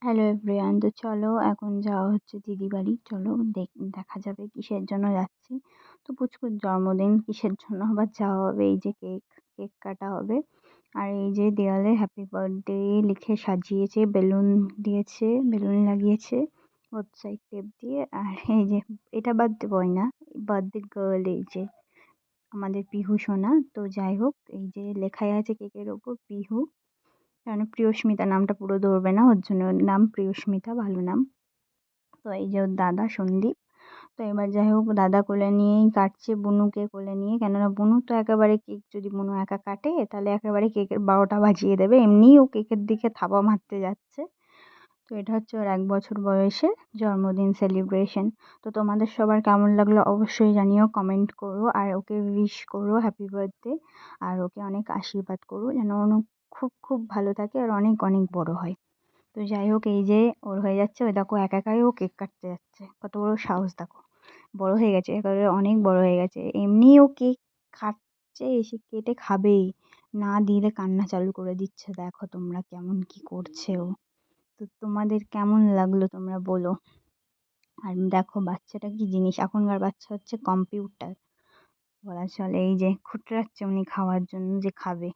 Hello everyone, তো চলো এখন যাওয়া হচ্ছে দিদি বাড়ি। চলো দেখা যাবে কিসের জন্য যাচ্ছি। তো পুচকুর জন্মদিন, কিসের জন্য আবার যাওয়া হবে? এই যে কেক কেক কাটা হবে। আর এই যে দেওয়ালে হ্যাপি বার্থডে লিখে সাজিয়েছে, বেলুন দিয়েছে, বেলুন লাগিয়েছে বোথ সাইড টেপ দিয়ে। আর এই যে এটা বার্থডে বয় না, বার্থডে গার্ল, এই যে আমাদের পিহু সোনা। তো যাই হোক, এই যে লেখাই আছে কেকের ওপর পিহু। কেন প্রিয়স্মিতা নামটা পুরো ধরবে না, ওর জন্য ওর নাম প্রিয়স্মিতা, ভালো নাম। তো এই যে ওর দাদা সন্দীপ। তো এবার যাই হোক, দাদা কোলে নিয়েই কাটছে বুনুকে কোলে নিয়ে, কেননা বুনু তো একেবারে কেক যদি বুনু একা কাটে তাহলে একেবারে কেকের 12টা বাজিয়ে দেবে, এমনিই ও কেকের দিকে থাপা মারতে যাচ্ছে। তো এটা হচ্ছে ওর 1 বছর বয়সে জন্মদিন সেলিব্রেশন। তো তোমাদের সবার কেমন লাগলো অবশ্যই জানিও, কমেন্ট করো, আর ওকে উইশ করো হ্যাপি বার্থডে। আর ওকে অনেক আশীর্বাদ করো যেন ও খুব খুব ভালো থাকে আর অনেক অনেক বড় হয়। তো যাই হোক, এই যে ওর হয়ে যাচ্ছে, ওই দেখো একা একাই ও কেক কাটতে যাচ্ছে, কত বড় সাহস দেখো। বড় হয়ে গেছে, একেবারে অনেক বড় হয়ে গেছে, এমনি ও কেক খাচ্ছে, এসে কেটে খাবেই, না দিলে কান্না চালু করে দিচ্ছে। দেখো তোমরা কেমন কি করছে ও। তো তোমাদের কেমন লাগলো তোমরা বলো। আর দেখো বাচ্চাটা কি জিনিস, এখনকার বাচ্চা হচ্ছে কম্পিউটার বলা চলে। এই যে খুঁটরাচ্ছে উনি খাওয়ার জন্য যে খাবে।